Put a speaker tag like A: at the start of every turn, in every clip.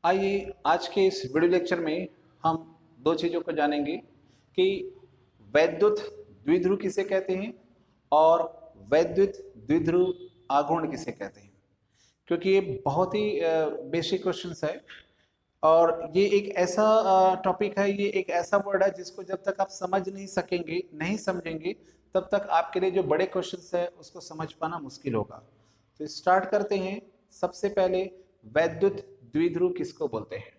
A: आइए आज के इस वीडियो लेक्चर में हम दो चीज़ों को जानेंगे कि वैद्युत द्विध्रुव किसे कहते हैं और वैद्युत द्विध्रुव आघूर्ण किसे कहते हैं। क्योंकि ये बहुत ही बेसिक क्वेश्चंस है और ये एक ऐसा टॉपिक है, ये एक ऐसा वर्ड है जिसको जब तक आप समझ नहीं सकेंगे, नहीं समझेंगे, तब तक आपके लिए जो बड़े क्वेश्चंस है उसको समझ पाना मुश्किल होगा। तो स्टार्ट करते हैं। सबसे पहले वैद्युत द्विध्रुव किसको बोलते हैं,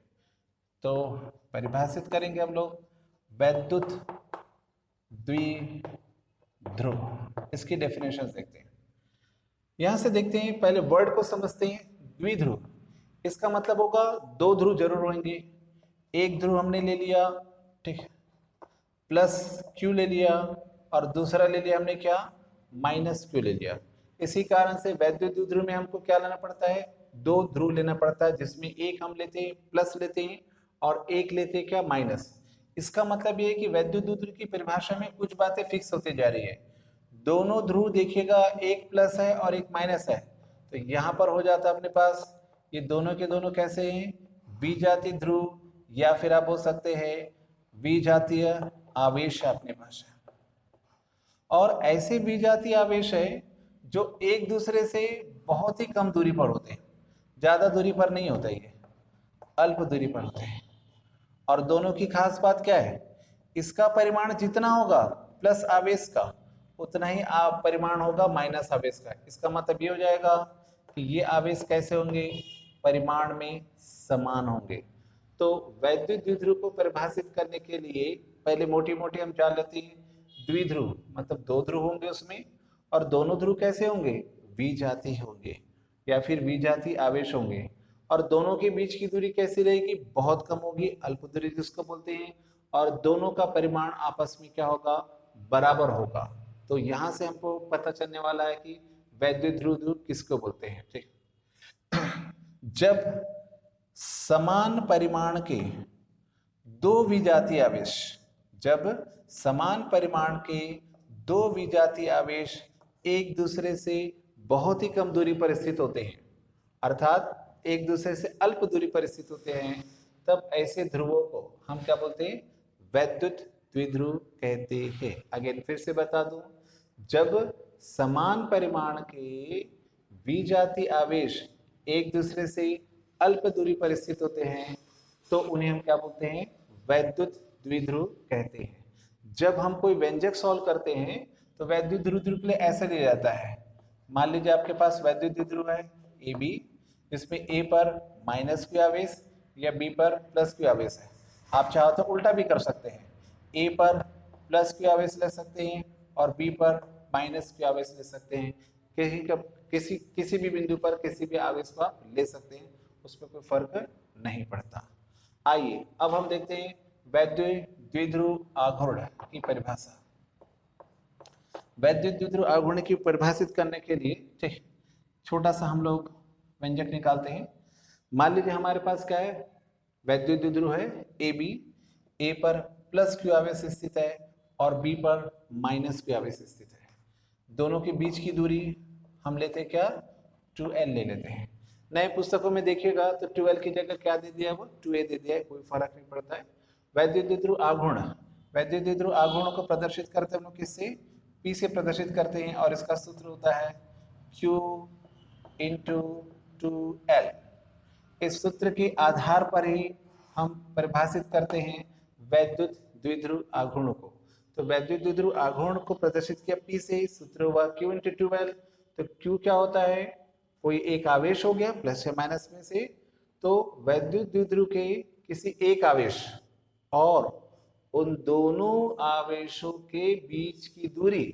A: तो परिभाषित करेंगे हम लोग वैद्युत द्विध्रुव। इसकी डेफिनेशन देखते हैं। यहां से देखते हैं, पहले वर्ड को समझते हैं। द्विध्रुव इसका मतलब होगा दो ध्रुव जरूर होंगे। एक ध्रुव हमने ले लिया, ठीक है, प्लस क्यू ले लिया, और दूसरा ले लिया हमने क्या, माइनस क्यू ले लिया। इसी कारण से वैद्युत द्विध्रुव में हमको क्या लेना पड़ता है, दो ध्रुव लेना पड़ता है, जिसमें एक हम लेते हैं प्लस लेते हैं और एक लेते हैं क्या, माइनस। इसका मतलब ये है कि वैद्युत द्विध्रुव की परिभाषा में कुछ बातें फिक्स होती जा रही है। दोनों ध्रुव देखिएगा, एक प्लस है और एक माइनस है, तो यहां पर हो जाता है अपने पास ये दोनों के दोनों कैसे हैं, विजातीय ध्रुव, या फिर आप बोल सकते हैं विजातीय आवेश है अपने पास। और ऐसे विजातीय आवेश है जो एक दूसरे से बहुत ही कम दूरी पर होते हैं, ज्यादा दूरी पर नहीं होता, ये अल्प दूरी पर होते हैं। और दोनों की खास बात क्या है, इसका परिमाण जितना होगा प्लस आवेश का, उतना ही परिमाण होगा माइनस आवेश का। इसका मतलब ये हो जाएगा कि ये आवेश कैसे होंगे, परिमाण में समान होंगे। तो वैद्युत द्विध्रुव को परिभाषित करने के लिए पहले मोटी मोटी हम जान लेते हैं। द्विध्रुव मतलब दो ध्रुव होंगे उसमें, और दोनों ध्रुव कैसे होंगे, विजातीय होंगे या फिर विजातीय आवेश होंगे। और दोनों के बीच की दूरी कैसी रहेगी, बहुत कम होगी, अल्प दूरी जिसको बोलते हैं। और दोनों का परिमाण आपस में क्या होगा, बराबर होगा। तो यहां से हमको पता चलने वाला है कि वैद्युत ध्रुव किसको बोलते हैं। ठीक, जब समान परिमाण के दो विजातीय आवेश, जब समान परिमाण के दो विजातीय आवेश एक दूसरे से बहुत ही कम दूरी पर स्थित होते हैं, अर्थात एक दूसरे से अल्प दूरी पर स्थित होते हैं, तब ऐसे ध्रुवों को हम क्या बोलते हैं, वैद्युत द्विध्रुव कहते हैं। अगेन फिर से बता दूं, जब समान परिमाण के विजातीय आवेश एक दूसरे से अल्प दूरी पर स्थित होते हैं, तो उन्हें हम क्या बोलते हैं, वैद्युत द्विध्रुव कहते हैं। जब हम कोई व्यंजक सॉल्व करते हैं तो वैद्युत द्विध्रुव के लिए ऐसा लिया जाता है। मान लीजिए आपके पास वैद्युत द्विध्रुव है ए बी, जिसमें ए पर माइनस क्यू आवेश या बी पर प्लस क्यू आवेश है। आप चाहो तो उल्टा भी कर सकते हैं, ए पर प्लस क्यू आवेश ले सकते हैं और बी पर माइनस क्यू आवेश ले सकते हैं। किसी किसी भी बिंदु पर किसी भी आवेश को आप ले सकते हैं, उसमें कोई फर्क नहीं पड़ता। आइए अब हम देखते हैं वैद्युत द्विध्रुव आघूर्ण की परिभाषा। वैद्युत द्विध्रुव आघूर्ण की परिभाषित करने के लिए ठीक छोटा सा हम लोग व्यंजक निकालते हैं। मान लीजिए हमारे पास क्या है, वैद्युत द्विध्रुव है ए बी, ए पर प्लस क्यू आवेश स्थित है और बी पर माइनस क्यू आवेश स्थित है। दोनों के बीच की दूरी हम लेते हैं क्या, 2l ले लेते हैं। नए पुस्तकों में देखिएगा तो 12 की जगह क्या दे दिया है, वो 2a दे दिया है, कोई फर्क नहीं पड़ता है। वैद्युत द्विध्रुव आघूर्ण, वैद्युत द्विध्रुव आघूर्ण को प्रदर्शित करते हैं हम लोग किससे, P से प्रदर्शित करते हैं, और इसका सूत्र होता है Q इंटू 2l। इस सूत्र के आधार पर ही हम परिभाषित करते हैं वैद्युत द्विध्रुव आघूर्ण को। तो वैद्युत द्विध्रुव आघूर्ण को प्रदर्शित किया P से, सूत्र हुआ Q इंटू 2l। तो Q क्या होता है, कोई एक आवेश हो गया प्लस या माइनस में से, तो वैद्युत द्विध्रुव के किसी एक आवेश और उन दोनों आवेशों के बीच की दूरी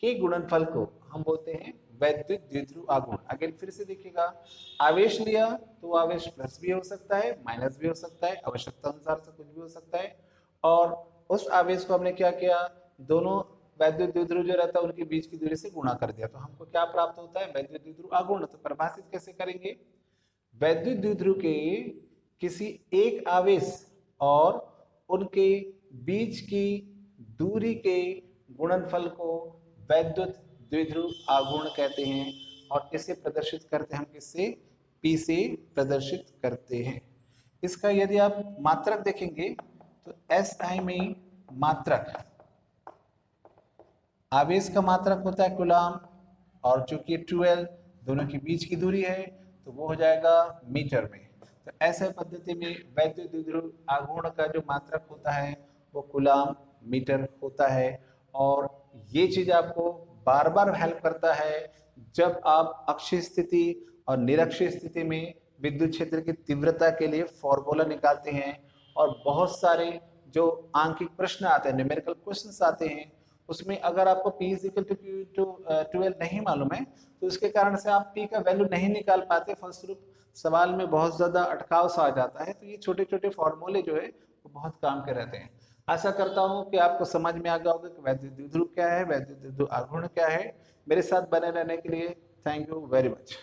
A: के गुणनफल को हम बोलते हैं वैद्युत द्विध्रुव आघूर्ण। अगेन फिर से देखिएगा, आवेश लिया तो आवेश प्लस भी हो सकता है, माइनस भी हो सकता है, आवश्यकता अनुसार से कुछ भी हो सकता है। और उस आवेश को हमने क्या किया, दोनों वैद्युत द्विध्रुव जो रहता है उनके बीच की दूरी से गुणा कर दिया, तो हमको क्या प्राप्त होता है, वैद्युत द्विध्रुव आघूर्ण। तो परिभाषित कैसे करेंगे, वैद्युत द्विध्रुव के किसी एक आवेश और उनके बीच की दूरी के गुणनफल को वैद्युत द्विध्रुव आघूर्ण कहते हैं। और इसे प्रदर्शित करते हैं हम किससे, P से प्रदर्शित करते हैं। इसका यदि आप मात्रक देखेंगे तो SI में मात्रक, आवेश का मात्रक होता है कूलाम, और चूंकि 12 दोनों के बीच की दूरी है तो वो हो जाएगा मीटर में। तो ऐसे पद्धति में वैद्युत द्विध्रुव आघूर्ण का जो मात्रक होता है वो कूलाम मीटर होता है। और ये चीज आपको बार बार हेल्प करता है जब आप अक्षीय स्थिति और निरक्षीय स्थिति में विद्युत क्षेत्र की तीव्रता के लिए फॉर्मूला निकालते हैं। और बहुत सारे जो आंकिक प्रश्न आते हैं, न्यूमेरिकल क्वेश्चंस आते हैं, उसमें अगर आपको P = Q/12 नहीं मालूम है तो उसके कारण से आप P का वैल्यू नहीं निकाल पाते, फलस्वरूप सवाल में बहुत ज्यादा अटकाव सा आ जाता है। तो ये छोटे छोटे फॉर्मूले जो है वो बहुत काम के रहते हैं। आशा करता हूँ कि आपको समझ में आ गया होगा कि वैद्युत द्विध्रुव क्या है, वैद्युत द्विध्रुव आघूर्ण क्या है। मेरे साथ बने रहने के लिए थैंक यू वेरी मच।